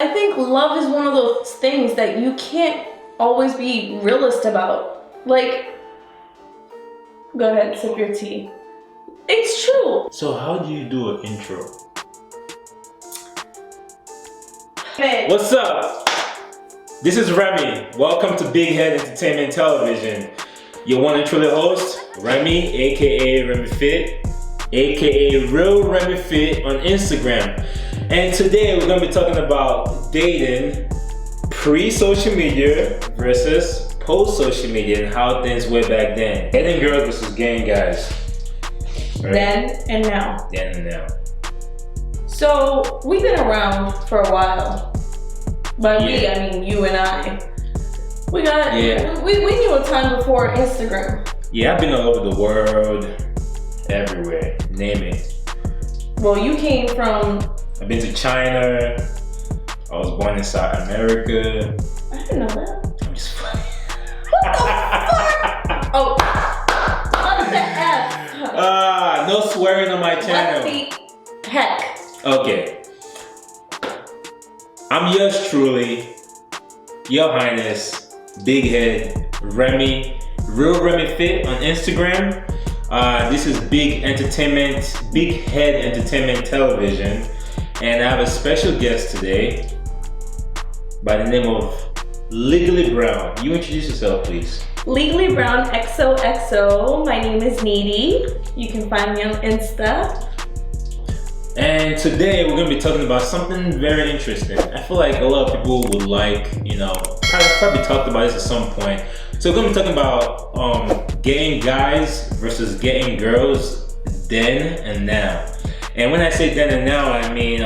I think love is one of those things that you can't always be realist about. Like, go ahead, sip your tea. It's true. So how do you do an intro? Man. What's up? This is Remy. Welcome to Big Head Entertainment Television. Your one and truly host, Remy, aka Remy Fit, aka Real Remy Fit on Instagram. And today we're gonna be talking about dating pre-social media versus post-social media and how things were back then. Getting girls versus getting guys. Right? Then and now. Then and now. So we've been around for a while. By we, I mean you and I. We knew a time before Instagram. Yeah, I've been all over the world, everywhere, name it. Well, you came from... I've been to China. I was born in South America. I didn't know that. I'm just funny. What the fuck? Oh, what the F? No swearing on my channel. What the heck? Okay. I'm yours truly, Your Highness, Big Head, Remy, Real Remy Fit on Instagram. This is Big Head Entertainment Television. And I have a special guest today by the name of Legally Brown. You introduce yourself, please. Legally Brown XOXO. My name is Needy. You can find me on Insta. And today we're going to be talking about something very interesting. I feel like a lot of people would like, probably talked about this at some point. So we're going to be talking about getting guys versus getting girls then and now. And when I say then and now, I mean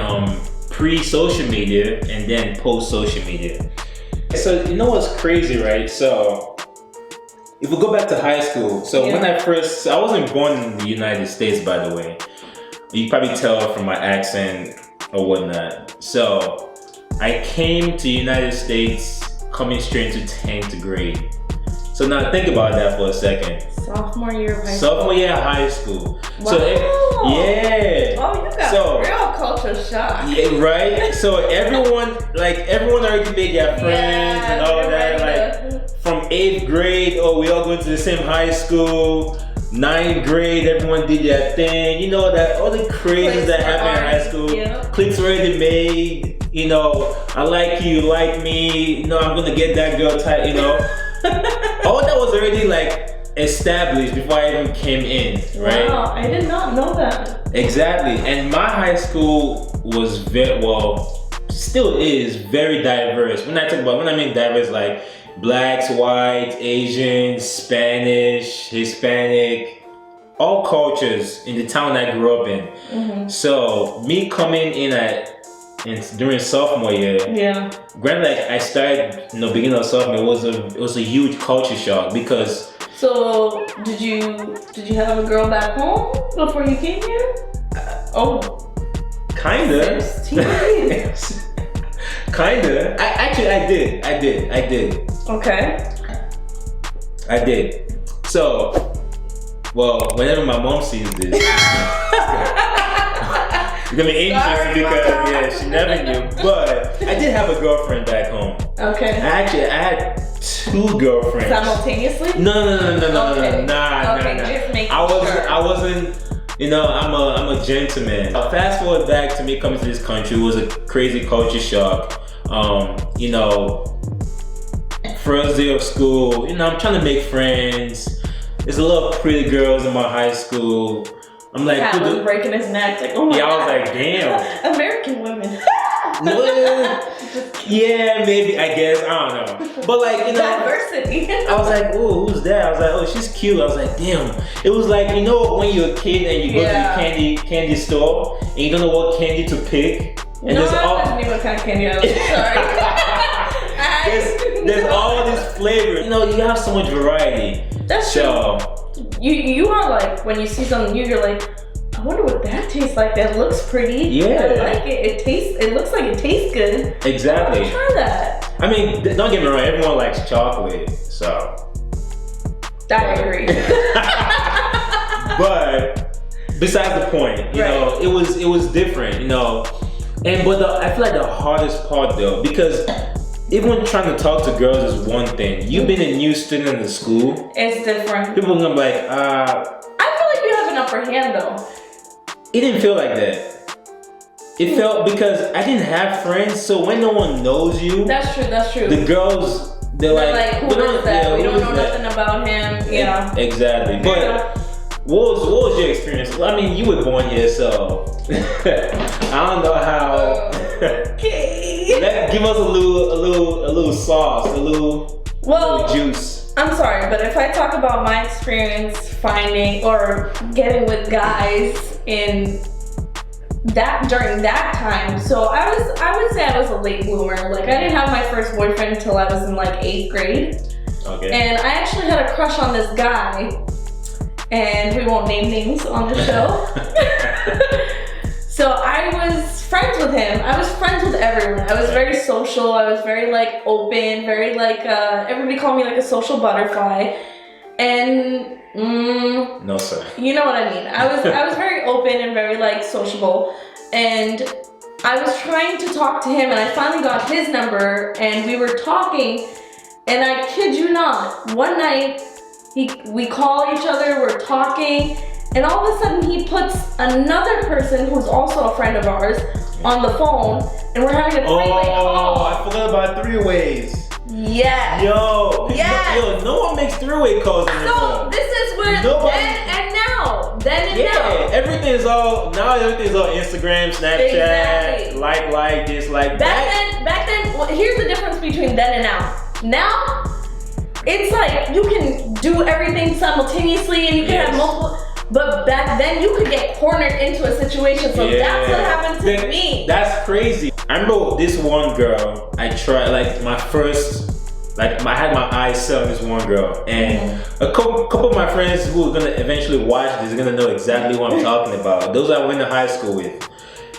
pre-social media and then post-social media. So you know what's crazy, right? So if we go back to high school, when I wasn't born in the United States, by the way. You probably tell from my accent or whatnot. So I came to the United States coming straight into 10th grade. So now think about that for a second. Sophomore year of high school. Sophomore year of high school. Wow. So yeah. Oh, you got real culture shock. Yeah, right? So everyone already made their friends and all that. Like from 8th grade, we all going to the same high school. 9th grade, everyone did their thing. You know that all the crazes that happen in high school. Yeah. Cliques already made. I like you, you like me. I'm gonna get that girl type. All that was already established before I even came in, right? Wow, I did not know that. Exactly, and my high school was still is very diverse. When I mean diverse, like blacks, whites, Asians, Spanish, Hispanic, all cultures in the town I grew up in. Mm-hmm. So me coming in during sophomore year, granted, I started beginning of sophomore, it was a huge culture shock because. So did you have a girl back home before you came here? Kinda. 16. Kinda. I did. Okay. I did. So, whenever my mom sees this, it's gonna be interesting because she never knew. But I did have a girlfriend back home. Okay. I had 2 girlfriends. Simultaneously? No. Okay. Nah. Just making I wasn't. I'm a gentleman. Fast forward back to me coming to this country, it was a crazy culture shock. First day of school, I'm trying to make friends. There's a lot of pretty girls in my high school. I'm like, Cat was breaking his neck. Oh my God. I was like, damn. American women. Yeah, maybe, I guess, I don't know. But diversity. I was like, oh, who's that? I was like, oh, she's cute. I was like, damn. It was like, when you're a kid and you go to the candy store and you don't know what candy to pick. And I don't even know what kind of candy I was. Sorry. there's all this flavor. You have so much variety. That's true. You are like, when you see something new, you're like, I wonder what that tastes like. That looks pretty. Yeah. I like it. It looks like it tastes good. Exactly. I want to try that. I mean, don't get me wrong. Everyone likes chocolate, so. I agree. But besides the point, it was different. I feel like the hardest part though, because even when trying to talk to girls is one thing. You've been a new student in the school. It's different. People are gonna be like, I feel like you have an upper hand though. It didn't feel like that. It felt because I didn't have friends, so when no one knows you, That's true. the girls, they're like, who is that? yeah, we who don't is know that? nothing about him. Yeah. Exactly. But what was your experience? I mean, you were born here, so I don't know how. Okay. Give us a little sauce, a little juice. I'm sorry, but if I talk about my experience finding or getting with guys during that time, so I would say I was a late bloomer. Like I didn't have my first boyfriend until I was in like 8th grade. Okay. And I actually had a crush on this guy, and we won't name names on the show. So I was friends with him. I was friends with everyone. I was very social. I was very like open, very like everybody called me like a social butterfly. And no sir. You know what I mean. I was very open and very like sociable. And I was trying to talk to him, and I finally got his number, and we were talking, and I kid you not, one night we call each other, we're talking, and all of a sudden he puts another person who's also a friend of ours on the phone, and we're having a three-way call. Oh, I forgot about three-ways. Yes. Yo, yes. No one makes three-way calls anymore. So this is where then and now. Everything's all Instagram, Snapchat, exactly. like, dislike. Back then, well, here's the difference between then and now. Now, it's like you can do everything simultaneously and you can have multiple. But back then, you could get cornered into a situation. So that's what happened to me. That's crazy. I remember this one girl. I tried like my first. Like I had my eyes set on this one girl, and a couple of my friends who are gonna eventually watch this are gonna know exactly what I'm talking about. Those I went to high school with,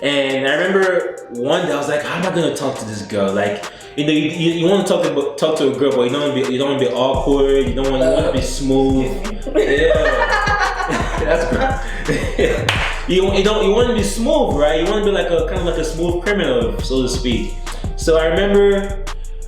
and I remember one day I was like, "How am I gonna talk to this girl?" Like, you know, you want to talk to a girl, but you don't want to be awkward. You want to be smooth. Yeah, that's good. You want to be smooth, right? You want to be like a kind of like a smooth criminal, so to speak. So I remember.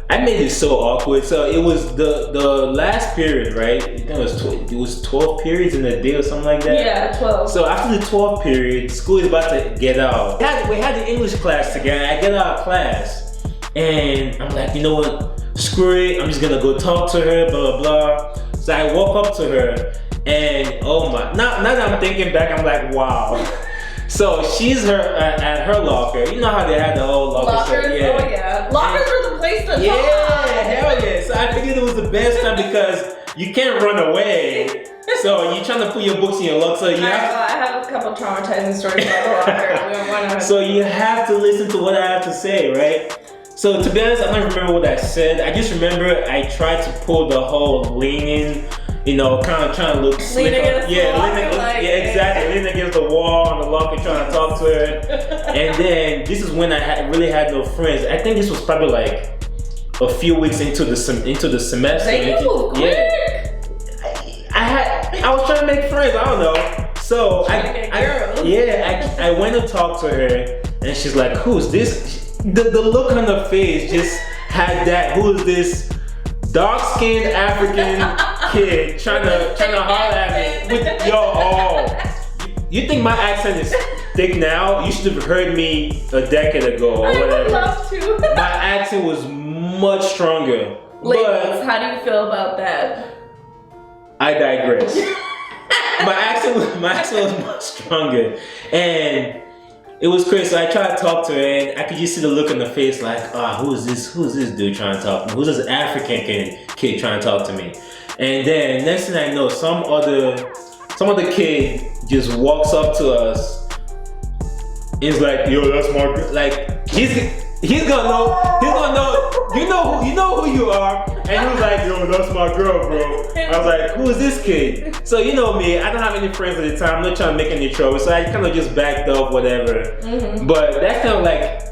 I made it so awkward. So it was the last period, right? I think it was 12 periods in a day or something like that. Yeah, 12. So after the 12th period, school is about to get out. We had the English class together. I get out of class, and I'm like, you know what? Screw it. I'm just gonna go talk to her. Blah blah blah. So I walk up to her, and oh my! Now that I'm thinking back, I'm like, wow. So she's at her locker. You know how they had the whole locker. Lockers, oh yeah. Lockers are the place to talk. Yeah, hell yeah. So I figured it was the best time because you can't run away. So you're trying to put your books in your locker. So I have a couple traumatizing stories about the locker. So you have to listen to what I have to say, right? So to be honest, I don't remember what I said. I just remember I tried to pull the whole leaning. You know, kind of trying to look slick. Exactly. Leaning against the wall on the locker, trying to talk to her. And then this is when I really had no friends. I think this was probably like a few weeks into the semester. I was trying to make friends. I don't know. So I went to talk to her, and she's like, "Who's this?" The look on her face just had that. Who is this? Dark-skinned African kid trying to holler at me with you think my accent is thick now? You should have heard me a decade ago or whatever. I would love to. My accent was much stronger. Ladies, how do you feel about that? I digress. my accent was much stronger, and it was crazy. So I tried to talk to her, and I could just see the look on the face, like, who is this dude trying to talk to me? Who's this African kid trying to talk to me? And then next thing I know, some other kid just walks up to us. He's like, "Yo, that's my girl." Like he's gonna know. You know who you are. And he was like, "Yo, that's my girl, bro." I was like, "Who is this kid?" So you know me, I don't have any friends at the time. I'm not trying to make any trouble, so I kind of just backed up, whatever. But that's kind of like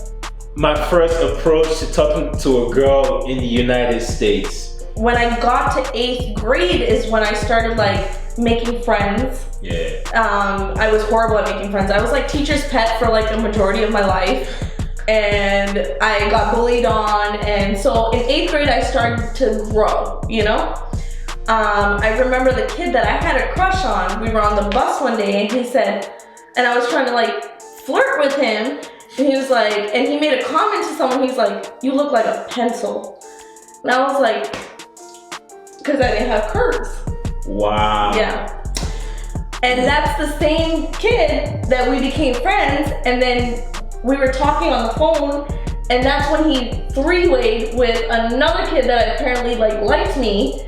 my first approach to talking to a girl in the United States. When I got to 8th grade is when I started like making friends. Yeah. I was horrible at making friends. I was like teacher's pet for like a majority of my life. and I got bullied on. And so in 8th grade, I started to grow, you know? I remember the kid that I had a crush on, we were on the bus one day and he said, and I was trying to like flirt with him, and he was like, and he made a comment to someone, he's like, you look like a pencil. And I was like, because I didn't have curves. Wow. Yeah. And that's the same kid that we became friends, and then we were talking on the phone, and that's when he three-wayed with another kid that apparently like liked me,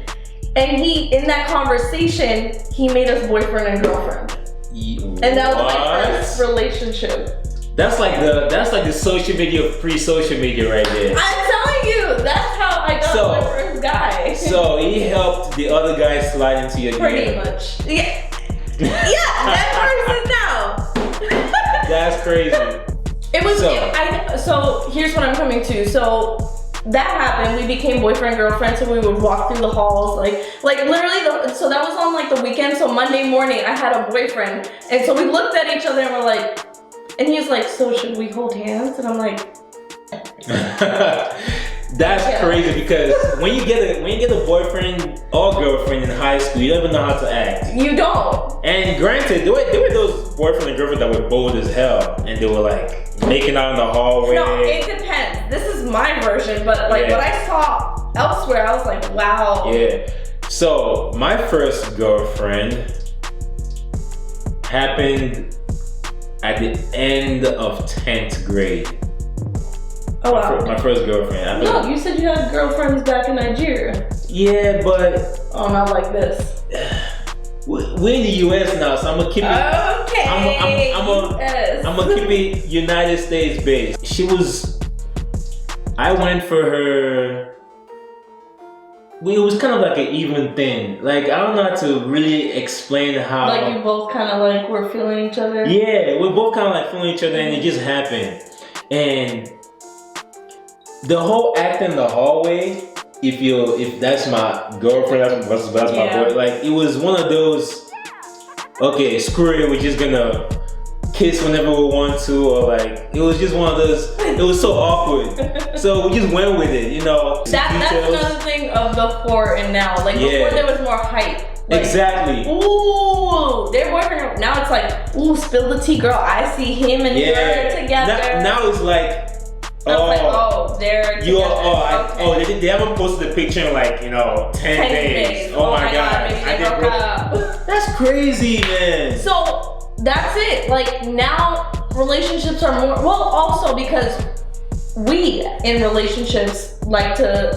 and he, in that conversation, he made us boyfriend and girlfriend. And that was my first relationship. That's like the social media, pre-social media right there. I'm telling you, that's how I got my first guy. So he helped the other guy slide into your Pretty DM. much. Yeah. Yeah, that person now. That's crazy. It was, so here's what I'm coming to. So that happened, we became boyfriend, girlfriend, so we would walk through the halls, like literally, so that was on like the weekend, so Monday morning I had a boyfriend, and so we looked at each other and we're like, and he was like, so should we hold hands? And I'm like, that's crazy, because when you get a boyfriend or girlfriend in high school, you don't even know how to act. You don't. And granted, there were those boyfriend and girlfriend that were bold as hell, and they were like making out in the hallway. No, it depends. This is my version, but like what I saw elsewhere, I was like, wow. Yeah. So my first girlfriend happened at the end of 10th grade. Oh wow. My first girlfriend. No, you said you had girlfriends back in Nigeria. Yeah, but oh, not like this. We're in the US now, so I'm gonna keep it. Okay. I'm gonna keep it United States based. I went for her. It was kind of like an even thing. Like, I don't know how to really explain how. Like you both kind of like were feeling each other. Yeah, we're both kind of like feeling each other, and it just happened. And the whole act in the hallway. If that's my girlfriend, that's my boy. Like, it was one of those. Okay, screw it. We're just gonna kiss whenever we want to, or like, it was just one of those. It was so awkward. So we just went with it, you know. That's another thing of before and now. Like before there was more hype. Like, exactly. Ooh, they're working. Now it's like, ooh, spill the tea, girl. I see him and her together. Now it's like. They're together. They haven't posted a picture in like, 10 days. Oh my god. Maybe they broke up. That's crazy, man. So that's it. Like now relationships are more, well, also because we in relationships like to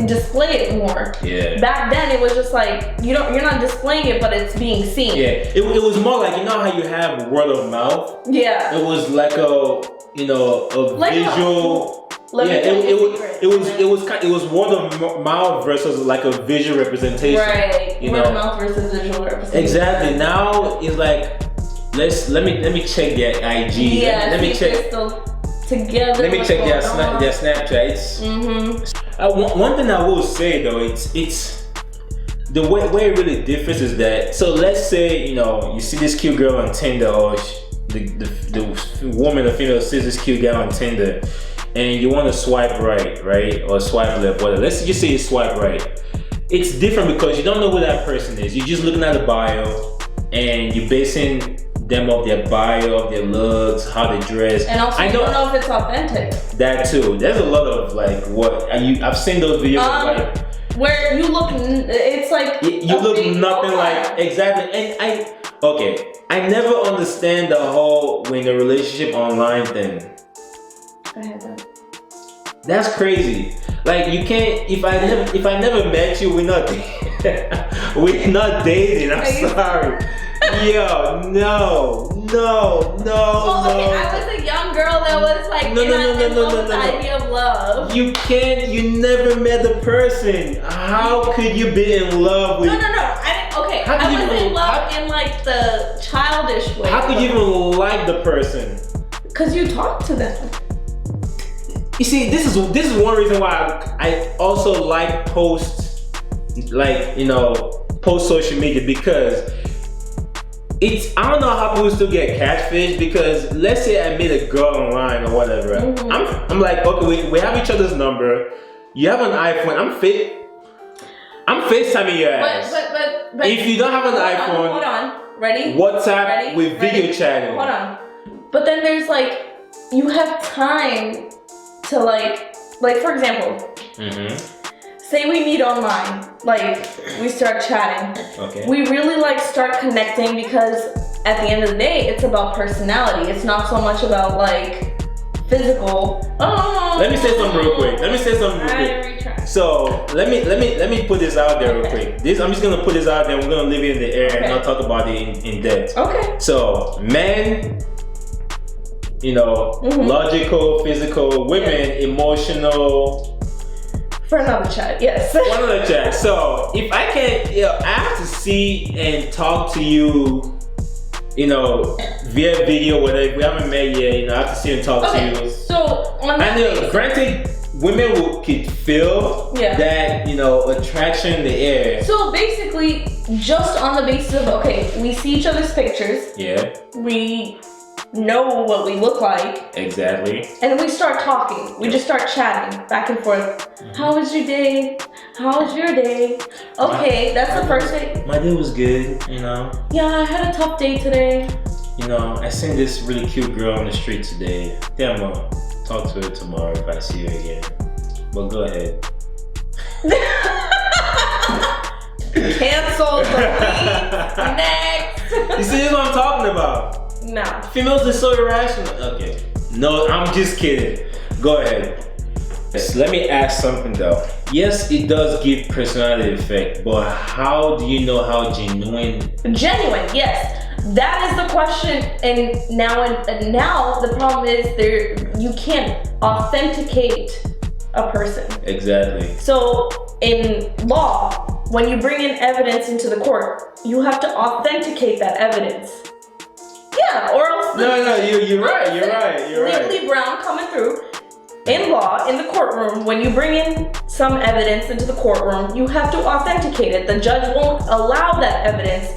display it more. Yeah. Back then it was just like you're not displaying it, but it's being seen. Yeah. It was more like, how you have word of mouth. Yeah. It was like a visual. It was word of mouth versus like a visual representation. Right. Word of mouth versus visual representation. Exactly. Now it's like let me check their IG. Yeah. Let me check. Together. Let me check their Snapchats. Mm-hmm. One thing I will say though, it's the way it really differs is that, so let's say you see this cute girl on Tinder, or the woman or female sees this cute guy on Tinder, and you want to swipe right, or swipe left, whatever. Let's just say you swipe right. It's different because you don't know who that person is. You're just looking at the bio, and you're basing them off their bio, of their looks, how they dress. And also, you don't know if it's authentic. That too. There's a lot of like I've seen those videos of like where you look. It's like you look nothing like exactly. And I never understand the whole when the relationship online thing. I had that. That's crazy. Like you can't. If I never met you, we're not dating. I'm sorry. Yo, no. Well, okay, I was a young girl that was like in love with the idea of love. You never met the person. How could you be in love with? No. I was in love in like the childish way. How could you even like the person? Because you talk to them. You see, this is one reason why I also like post social media, because I don't know how people still get catfish, because let's say I meet a girl online or whatever. I'm like, okay, we have each other's number. You have an iPhone. I'm FaceTiming your ass. But if you don't have an iPhone, hold on. Ready? WhatsApp with video chatting. Hold on. But then there's like, you have time to like for example, say we meet online, like we start chatting. Okay. We really like start connecting because at the end of the day, it's about personality. It's not so much about like physical. Let me say something real quick. So let me put this out there real quick. I'm just gonna put this out there. We're gonna leave it in the air and not talk about it in depth. Okay. So men, logical, physical. Women, emotional. For another chat, yes. For another chat. So if I can, I have to see and talk to you, via video, whatever. If we haven't met yet, I have to see and talk to you. So on that granted, women could feel that, attraction in the air. So basically, just on the basis of, okay, we see each other's pictures. Yeah. We know what we look like. Exactly. And we start talking. We just start chatting back and forth. How was your day? How was your day? Okay, that's the first day. My day was good, Yeah, I had a tough day today. I seen this really cute girl on the street today. Damn, I'm gonna talk to her tomorrow if I see her again. But go ahead. Cancel. Next. You see, this is what I'm talking about. No. Females are so irrational. Okay. No, I'm just kidding. Go ahead. Yes, let me ask something though. Yes, it does give personality effect, but how do you know how genuine? Genuine, yes. That is the question, and now the problem is you can't authenticate a person. Exactly. So in law, when you bring in evidence into the court, you have to authenticate that evidence. Yeah, or else you're right. Legally Brown coming through. In law, in the courtroom, when you bring in some evidence into the courtroom, you have to authenticate it. The judge won't allow that evidence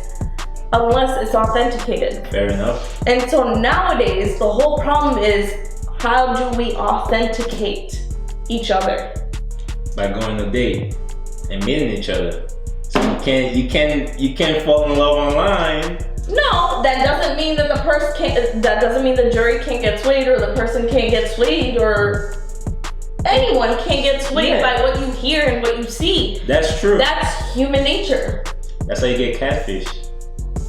unless it's authenticated. Fair enough. And so nowadays, the whole problem is, how do we authenticate each other? By going on a date and meeting each other. So you can't fall in love online. No, that doesn't mean that the person can't. That doesn't mean the jury can't get swayed, or the person can't get swayed, or anyone can't get swayed by what you hear and what you see. That's true. That's human nature. That's how you get catfish.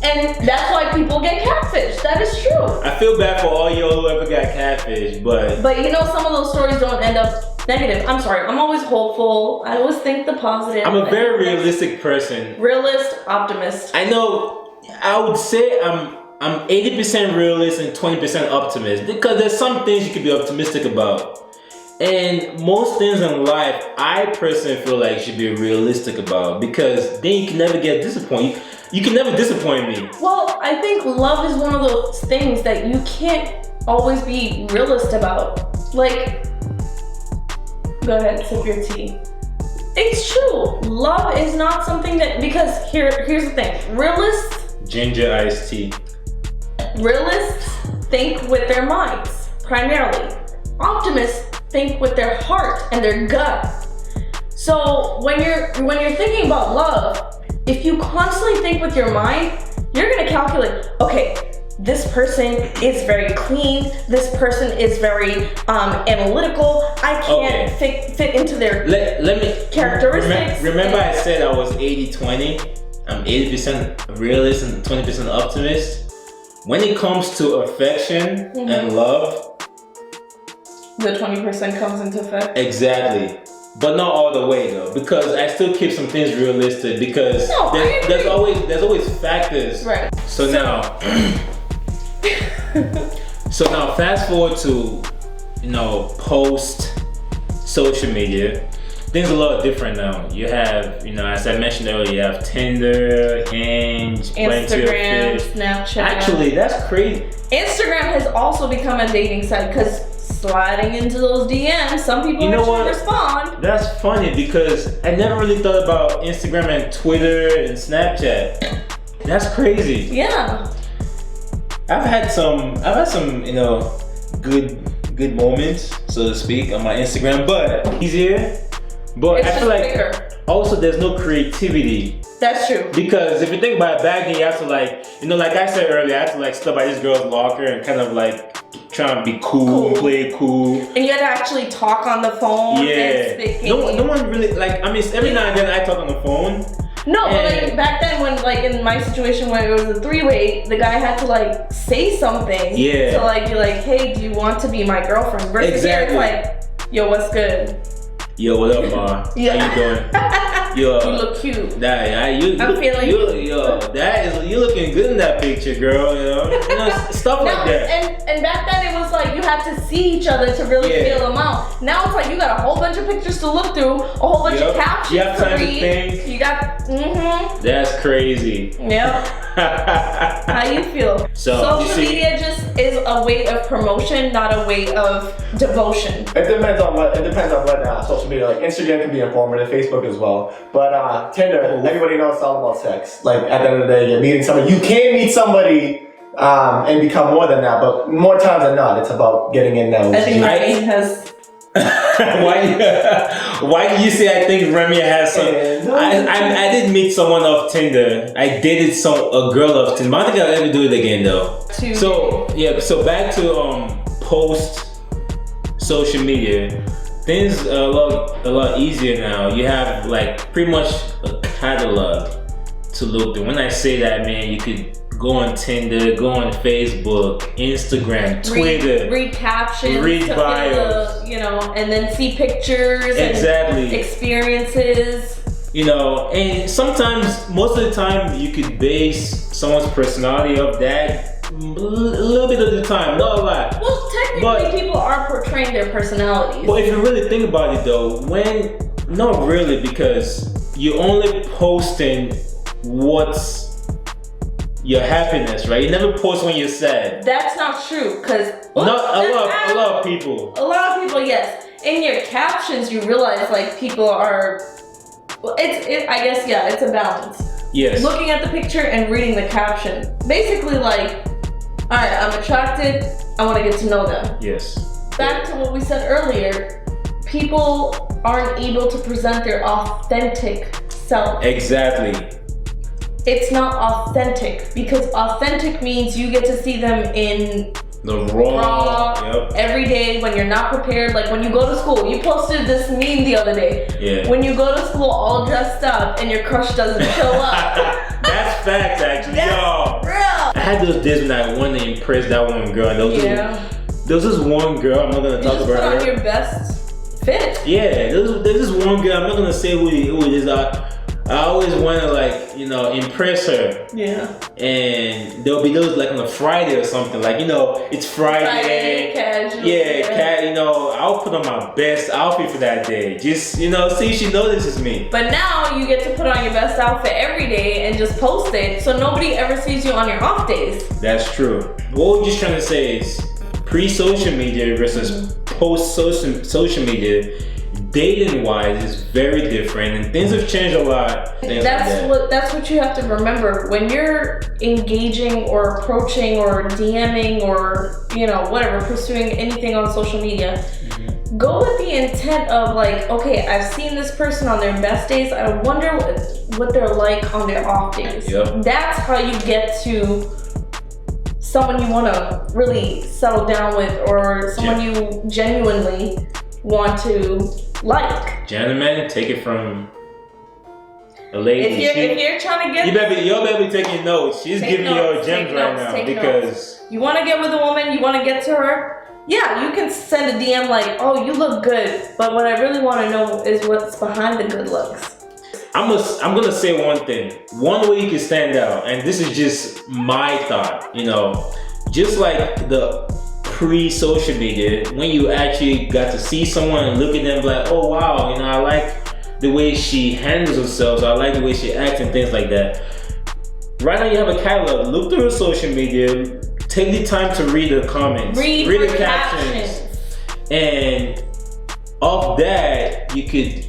And that's why people get catfish. That is true. I feel bad for all y'all who ever got catfish, but some of those stories don't end up negative. I'm sorry. I'm always hopeful. I always think the positive. I'm a very realistic person. Realist, optimist. I know. I would say I'm 80% realist and 20% optimist, because there's some things you can be optimistic about. And most things in life, I personally feel like you should be realistic about, because then you can never get disappointed. You can never disappoint me. Well, I think love is one of those things that you can't always be realist about. Like, go ahead, sip your tea. It's true. Love is not something that, because here's the thing. Realists, ginger iced tea. Realists think with their minds, primarily. Optimists think with their heart and their gut. So when you're thinking about love, if you constantly think with your mind, you're gonna calculate, okay, this person is very clean, this person is very analytical, I can't fit into their characteristics. Remember I said I was 80-20? I'm 80% realist and 20% optimist. When it comes to affection and love, the 20% comes into effect? Exactly. But not all the way though, because I still keep some things realistic, because there's always factors. Right. So now fast forward to post social media. Things are a lot different now. You have, as I mentioned earlier, you have Tinder, Hinge, Instagram, Snapchat. Actually, that's crazy. Instagram has also become a dating site, because sliding into those DMs, some people actually respond. That's funny, because I never really thought about Instagram and Twitter and Snapchat. That's crazy. Yeah. I've had some, you know, good moments, so to speak, on my Instagram, but easier. But It's I feel just like bigger. also there's no creativity. That's true. Because if you think about it, back then you have to like, you know, like I said earlier, I had to like stop by this girl's locker and kind of like try and be cool. Play cool. And you had to actually talk on the phone. Yeah. And No one really, like, I mean, every now and then I talk on the phone. No, but And- like back then when like in my situation when it was a three-way, the guy had to like say something. Yeah. To like be like, hey, do you want to be my girlfriend? Versus Exactly. here it's like, yo, what's good? Yo, what up, Ma? Yeah. How you doing? Yo, You look cute. I'm feeling you looking good in that picture, girl. You know, stuff like that. And back then it was like you had to see each other to really Yeah. feel them out. Now it's like you got a whole bunch of pictures to look through, a whole bunch Yep. of captions You have to time to read. think. You got That's crazy. Yep. How you feel? So, you social see- media just is a way of promotion, not a way of devotion. It depends on what social media, like Instagram can be informative, Facebook as well. But Tinder, everybody knows it's all about sex. Like at the end of the day, you're meeting somebody. You can meet somebody and become more than that, but more times than not, it's about getting in there. I think I- Remy has. Why do you say I think Remy has some? I did meet someone off Tinder. I dated a girl off Tinder. But I don't think I'll ever do it again though. So back to post social media. Things are a lot easier now. You have like pretty much a catalog to look through. When I say that, man, you could go on Tinder, go on Facebook, Instagram, Twitter. Read captions, read to feel bios. and then see pictures Exactly. and experiences. You know, and sometimes, most of the time, you could base someone's personality off that. A little bit of the time, not a lot. Well, technically, But- people are portraying their personalities. But if you really think about it though, not really, because you're only posting what's your happiness, right? You never post when you're sad. That's not true, because Not a lot of people. A lot of people, yes. In your captions, you realize like people are. Well, I guess it's a balance. Yes. Looking at the picture and reading the caption, basically like, all right, I'm attracted. I want to get to know them. Yes. Back to what we said earlier, people aren't able to present their authentic self. Exactly. It's not authentic because authentic means you get to see them in The raw. Yep. every day when you're not prepared. Like when you go to school, you posted this meme the other day. Yeah. When you go to school all dressed up and your crush doesn't show up. That's facts, actually. That's Yo. real. I had those days when I wanted to impress that one girl, and there was this one girl. I'm not gonna You talk just about put her. on your best fit. Yeah, there's this one girl. I'm not gonna say who it is. I always want to impress her, Yeah. and there'll be those like on a Friday or something. Like it's Friday. Casual. I'll put on my best outfit for that day. Just see if she notices me. But now you get to put on your best outfit every day and just post it, so nobody ever sees you on your off days. That's true. What we're just trying to say is pre-social media versus post-social media. Dating wise is very different and things have changed a lot. That's what you have to remember when you're engaging or approaching or DMing or whatever, pursuing anything on social media. Go with the intent of like, okay, I've seen this person on their best days. I wonder what they're like on their off days. Yep. That's how you get to someone you want to really settle down with, or someone you genuinely want to like. Gentlemen, take it from a lady. If you're trying to get, you better be taking notes. She's Take giving you notes, your gems take right notes, now take because you want to get with a woman, you want to get to her. Yeah, you can send a DM like, "Oh, you look good," but what I really want to know is what's behind the good looks. I'm gonna say one thing. One way you can stand out, and this is just my thought. Just like the pre-social media, when you actually got to see someone and look at them like, oh wow, I like the way she handles herself, so I like the way she acts and things like that. Right now you have a catalog. Look through her social media, take the time to read the comments, Read the her captions, and off that you could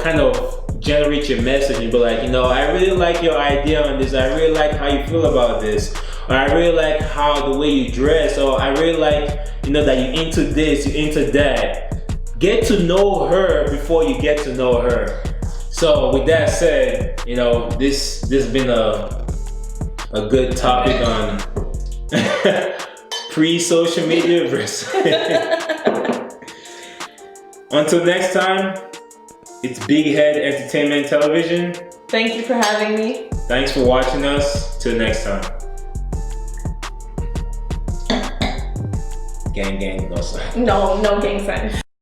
kind of generate your message and be like, I really like your idea on this, I really like how you feel about this. or I really like how the way you dress, or I really like, you know, that you into this, you into that. Get to know her before you get to know her. So with that said, you know, this has been a good topic on pre-social media versus. Until next time, it's Big Head Entertainment Television. Thank you for having me. Thanks for watching us. Till next time. Gang, gang, no sign. No gang signs.